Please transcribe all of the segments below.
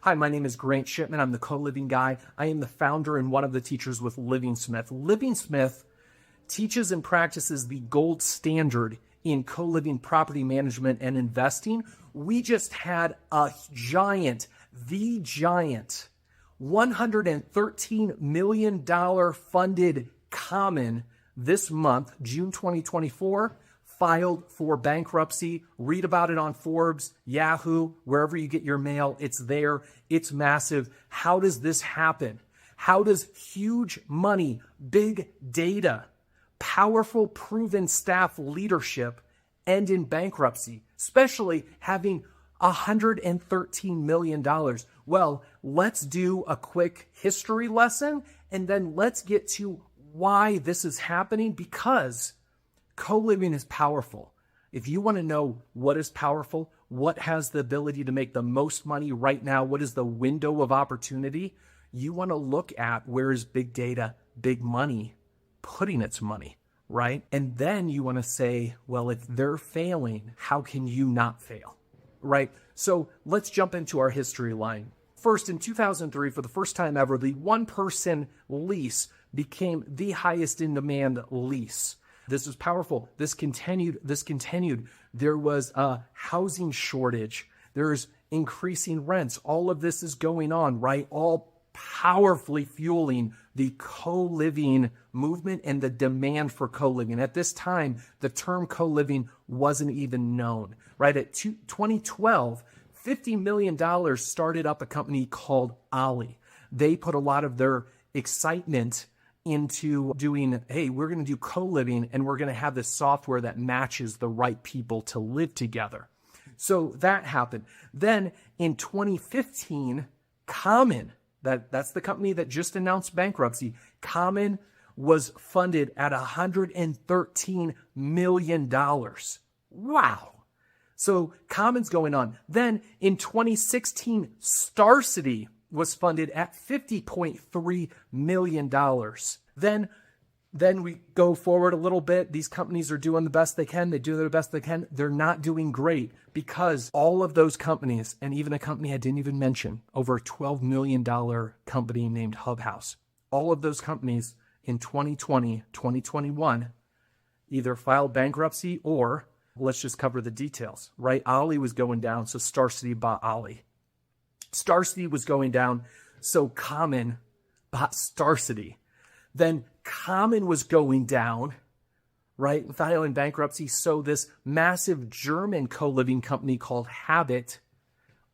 Hi, my name is Grant Shipman. I'm the co-living guy. I am the founder and one of the teachers with Livingsmith. Livingsmith teaches and practices the gold standard in co-living property management and investing. We just had the giant $113 million funded common this month, June 2024, filed for bankruptcy. Read about it on Forbes, Yahoo, wherever you get your mail. It's there. It's massive. How does this happen? How does huge money, big data, powerful, proven staff leadership end in bankruptcy, especially having $113 million? Well, let's do a quick history lesson, and then let's get to why this is happening, because co-living is powerful. If you want to know what is powerful, what has the ability to make the most money right now, what is the window of opportunity, you want to look at where is big data, big money putting its money, right? And then you want to say, well, if they're failing, how can you not fail, right? So let's jump into our history line. First, in 2003, for the first time ever, the one-person lease became the highest in demand lease. This was powerful. This continued. There was a housing shortage. There's increasing rents. All of this is going on, right? All powerfully fueling the co-living movement and the demand for co-living. At this time, the term co-living wasn't even known, right? At 2012, $50 million started up a company called Ollie. They put a lot of their excitement into doing, hey, we're going to do co-living and we're going to have this software that matches the right people to live together. So that happened. Then in 2015, Common, that's the company that just announced bankruptcy, Common was funded at $113 million. Wow. So Common's going on. Then in 2016, Starcity was funded at $50.3 million. Then we go forward a little bit. These companies are doing the best they can. They do the best they can. They're not doing great because all of those companies, and even a company I didn't even mention, over a $12 million company named Hub House, all of those companies in 2020, 2021, either filed bankruptcy or, let's just cover the details, right? Ollie was going down, so Starcity bought Ollie. Starcity was going down, so Common bought Starcity. Then Common was going down, right, filing bankruptcy, so this massive German co-living company called Habit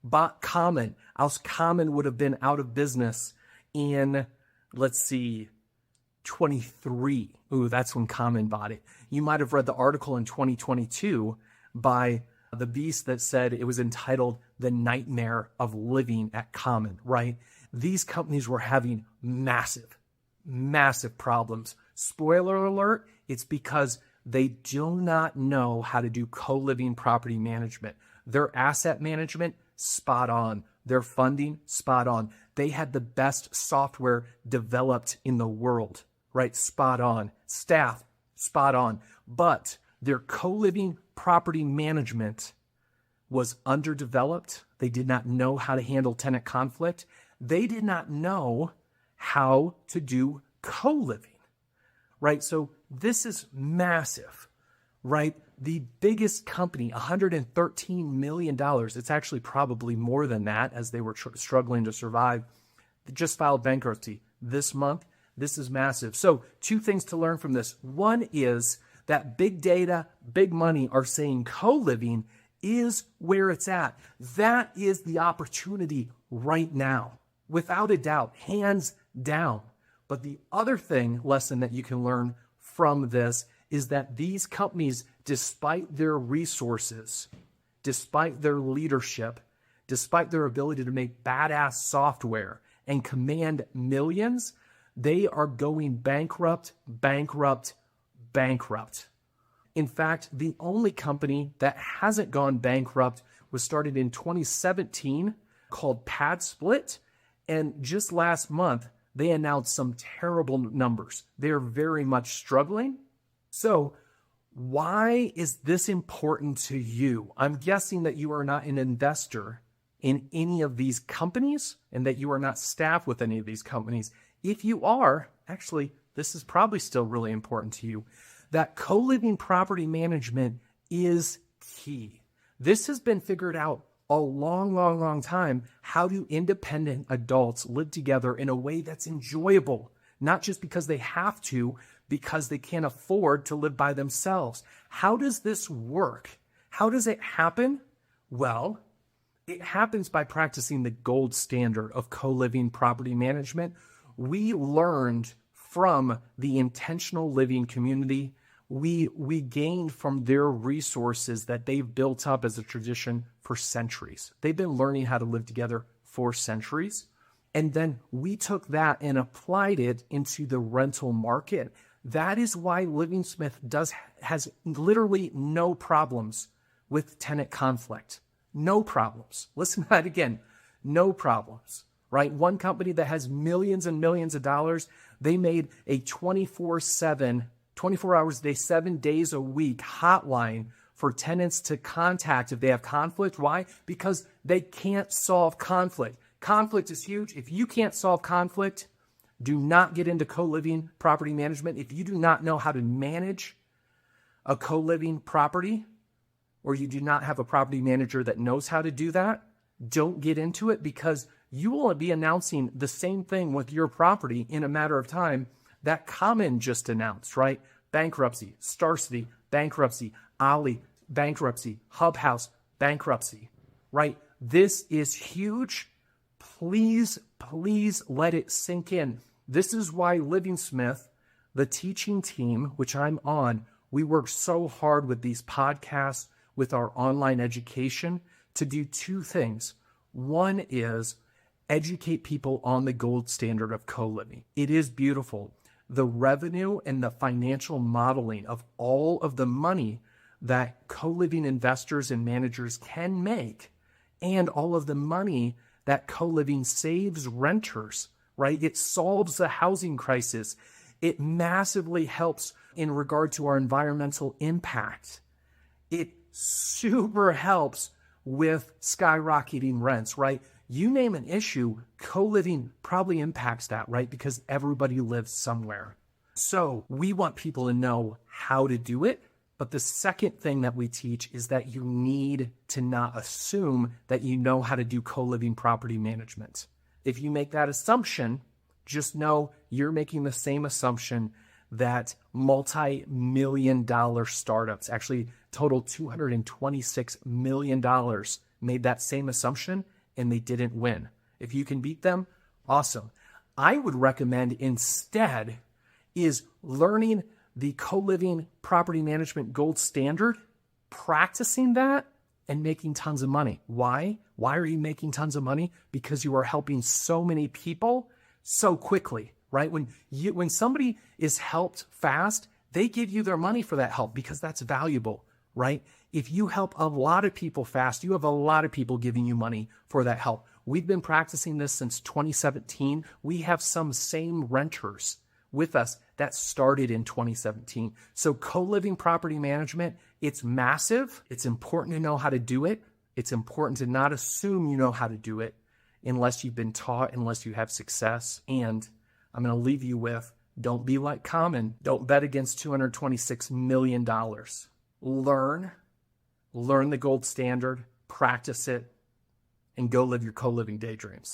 bought Common. Else Common would have been out of business in, 23. Ooh, that's when Common bought it. You might have read the article in 2022 by the beast that said it was entitled The Nightmare of Living at Common, right? These companies were having massive problems. Spoiler alert, it's because they do not know how to do co-living property management. Their asset management, spot on. Their funding, spot on. They had the best software developed in the world, right? Spot on. Staff, spot on. But their co-living property management was underdeveloped. They did not know how to handle tenant conflict. They did not know how to do co-living, right? So this is massive, right? The biggest company, $113 million. It's actually probably more than that as they were struggling to survive. They just filed bankruptcy this month. This is massive. So 2 things to learn from this. One is that big data, big money are saying co-living is where it's at. That is the opportunity right now, without a doubt, hands down. But the other lesson that you can learn from this is that these companies, despite their resources, despite their leadership, despite their ability to make badass software and command millions, they are going bankrupt. In fact, the only company that hasn't gone bankrupt was started in 2017 called PadSplit. And just last month, they announced some terrible numbers. They're very much struggling. So why is this important to you? I'm guessing that you are not an investor in any of these companies and that you are not staffed with any of these companies. If you are, actually, this is probably still really important to you, that co-living property management is key. This has been figured out a long time. How do independent adults live together in a way that's enjoyable? Not just because they have to, because they can't afford to live by themselves. How does this work? How does it happen? Well, it happens by practicing the gold standard of co-living property management. We learned from the intentional living community. We gained from their resources that they've built up as a tradition for centuries. They've been learning how to live together for centuries. And then we took that and applied it into the rental market. That is why Livingsmith has literally no problems with tenant conflict. No problems. Listen to that again. No problems, right? One company that has millions and millions of dollars, they made a 24/7, 24 hours a day, 7 days a week hotline for tenants to contact if they have conflict. Why? Because they can't solve conflict. Conflict is huge. If you can't solve conflict, do not get into co-living property management. If you do not know how to manage a co-living property, or you do not have a property manager that knows how to do that, don't get into it, because you will be announcing the same thing with your property in a matter of time that Common just announced, right? Bankruptcy, Star City, bankruptcy, Ollie, bankruptcy, Hub House, bankruptcy, right? This is huge. Please let it sink in. This is why Livingsmith, the teaching team, which I'm on, we work so hard with these podcasts, with our online education, to do two things. One is educate people on the gold standard of co-living. It is beautiful. The revenue and the financial modeling of all of the money that co-living investors and managers can make, and all of the money that co-living saves renters, right? It solves the housing crisis. It massively helps in regard to our environmental impact. It super helps with skyrocketing rents, right? You name an issue, co-living probably impacts that, right? Because everybody lives somewhere. So we want people to know how to do it. But the second thing that we teach is that you need to not assume that you know how to do co-living property management. If you make that assumption, just know you're making the same assumption that multi-million-dollar startups, actually total $226 million, made that same assumption and they didn't win. If you can beat them, awesome. I would recommend instead is learning the co-living property management gold standard, practicing that, and making tons of money. Why? Why are you making tons of money? Because you are helping so many people so quickly, right? When somebody is helped fast, they give you their money for that help because that's valuable, right? If you help a lot of people fast, you have a lot of people giving you money for that help. We've been practicing this since 2017. We have some same renters with us that started in 2017. So co-living property management, it's massive. It's important to know how to do it. It's important to not assume you know how to do it unless you've been taught, unless you have success. And I'm going to leave you with, don't be like Common. Don't bet against $226 million. Learn the gold standard, practice it, and go live your co-living daydreams.